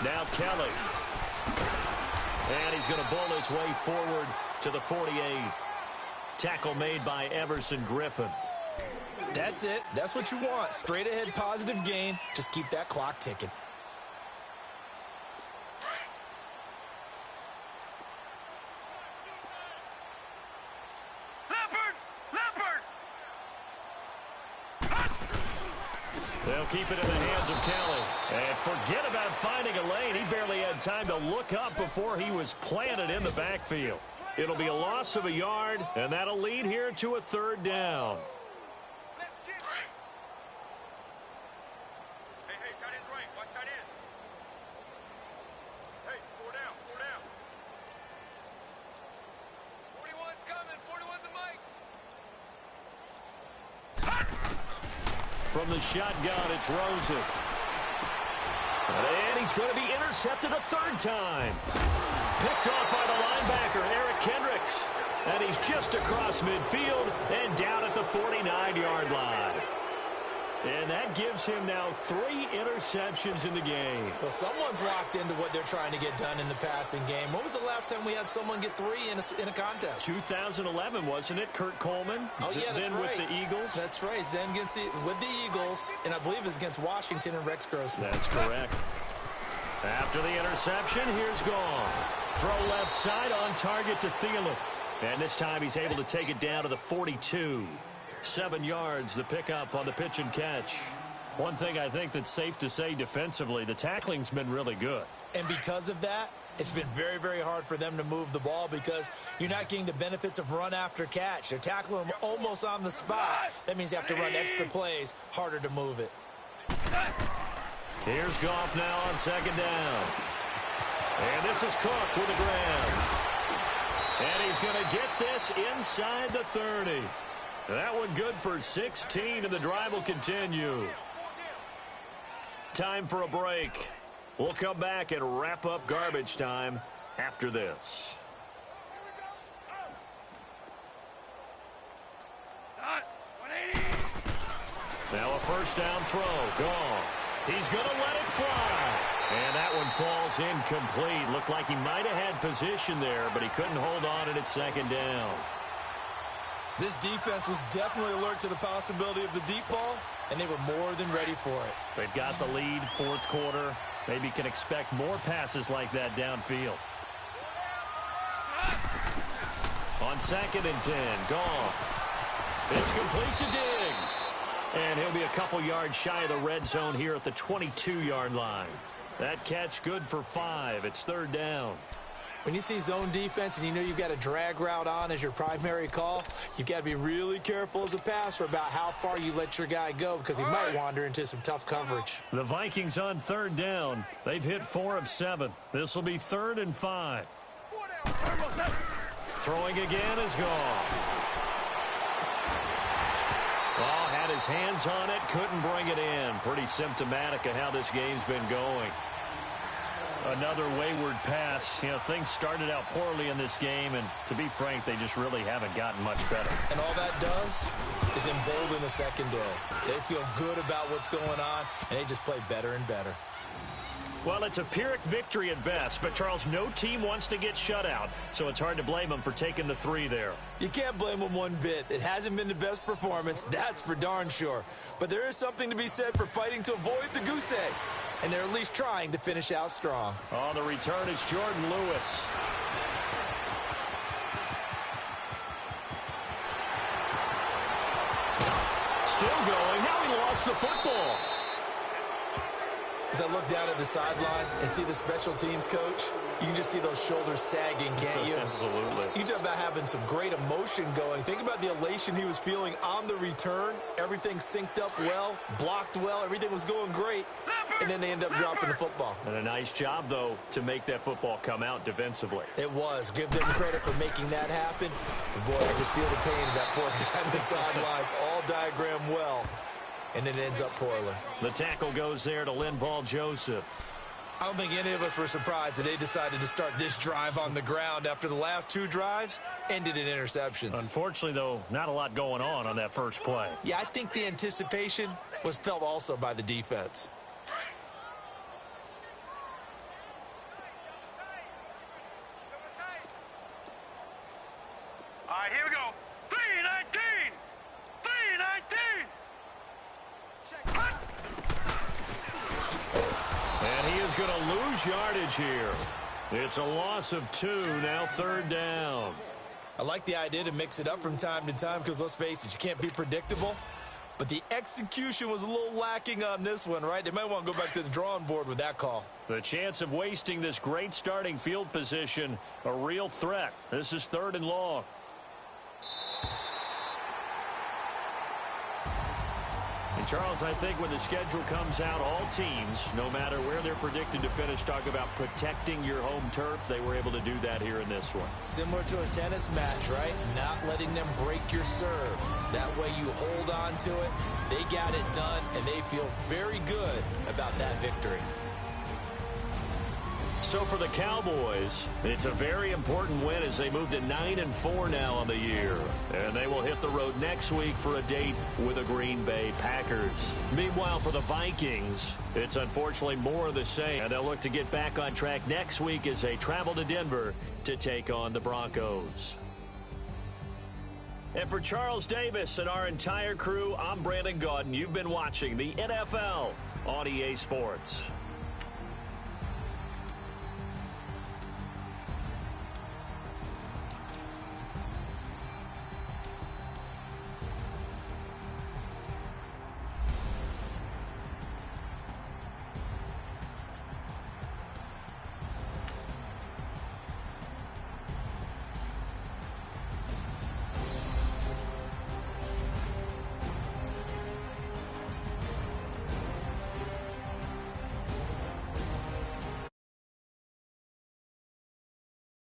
Now Kelly. And he's going to bull his way forward to the 48. Tackle made by Everson Griffin.
That's it. That's what you want. Straight ahead, positive gain. Just keep that clock ticking.
They'll keep it in the hands of Kelly. And forget about finding a lane. He barely had time to look up before he was planted in the backfield. It'll be a loss of a yard, and that'll lead here to a third down.
Hey, tight end's right. Watch tight end. Hey, four down. 41's coming. 41's the mic.
From the shotgun, it's Rosen. And he's going to be intercepted a third time. Picked off by the linebacker, Eric Kendricks. And he's just across midfield and down at the 49-yard line. And that gives him now 3 interceptions in the game.
Well, someone's locked into what they're trying to get done in the passing game. When was the last time we had someone get 3 in a contest?
2011, wasn't it? Kurt Coleman.
Oh, yeah, that's
then
right.
with the Eagles.
That's right. He's then with the Eagles, and I believe it's against Washington and Rex Grossman.
That's correct. After the interception, here's Goff. Throw left side on target to Thielen. And this time he's able to take it down to the 42. 7 yards, the pickup on the pitch and catch. One thing I think that's safe to say defensively, the tackling's been really good.
And because of that, it's been very, very hard for them to move the ball because you're not getting the benefits of run after catch. They're tackling them almost on the spot. That means you have to run extra plays, harder to move it.
Here's Goff now on second down. And this is Cook with a grab. And he's going to get this inside the 30. That one good for 16, and the drive will continue. Time for a break. We'll come back and wrap up garbage time after this. Now a first down throw. Goff. He's going to let it fly. And that one falls incomplete. Looked like he might have had position there, but he couldn't hold on at second down.
This defense was definitely alert to the possibility of the deep ball, and they were more than ready for it.
They've got the lead, fourth quarter. Maybe can expect more passes like that downfield. On second and 10, Goff. It's complete to Diggs. And he'll be a couple yards shy of the red zone here at the 22-yard line. That catch good for 5. It's third down.
When you see zone defense and you know you've got a drag route on as your primary call, you've got to be really careful as a passer about how far you let your guy go because he might wander into some tough coverage.
The Vikings on third down. They've hit 4 of 7. This will be 3rd and 5. Throwing again is Goff. Oh, had his hands on it, couldn't bring it in. Pretty symptomatic of how this game's been going. Another wayward pass. You know, things started out poorly in this game, and to be frank, they just really haven't gotten much better.
And all that does is embolden the secondary. They feel good about what's going on, and they just play better and better.
Well, it's a Pyrrhic victory at best, but, Charles, no team wants to get shut out, so it's hard to blame them for taking the 3 there.
You can't blame them one bit. It hasn't been the best performance, that's for darn sure. But there is something to be said for fighting to avoid the goose egg. And they're at least trying to finish out strong.
On the return is Jordan Lewis. Still going. Now he lost the football.
As I look down at the sideline and see the special teams coach, you can just see those shoulders sagging, can't you?
Absolutely.
You talk about having some great emotion going. Think about the elation he was feeling on the return. Everything synced up well, blocked well, everything was going great. And then they end up dropping the football.
And a nice job, though, to make that football come out defensively.
It was. Give them credit for making that happen. But boy, I just feel the pain of that poor guy on the sidelines. All diagrammed well. And it ends up poorly.
The tackle goes there to Linval Joseph.
I don't think any of us were surprised that they decided to start this drive on the ground after the last 2 drives ended in interceptions.
Unfortunately, though, not a lot going on that first play.
Yeah, I think the anticipation was felt also by the defense.
going to lose yardage here. It's a loss of 2, now 3rd down.
I like the idea to mix it up from time to time because, let's face it, you can't be predictable. But the execution was a little lacking on this one, right? They might want to go back to the drawing board with that call.
The chance of wasting this great starting field position, a real threat. This is 3rd and long. And, Charles, I think when the schedule comes out, all teams, no matter where they're predicted to finish, talk about protecting your home turf. They were able to do that here in this one.
Similar to a tennis match, right? Not letting them break your serve. That way you hold on to it. They got it done, and they feel very good about that victory.
So for the Cowboys, it's a very important win as they move to 9-4 now on the year. And they will hit the road next week for a date with the Green Bay Packers. Meanwhile, for the Vikings, it's unfortunately more of the same. And they'll look to get back on track next week as they travel to Denver to take on the Broncos. And for Charles Davis and our entire crew, I'm Brandon Gaudin. You've been watching the NFL on EA Sports.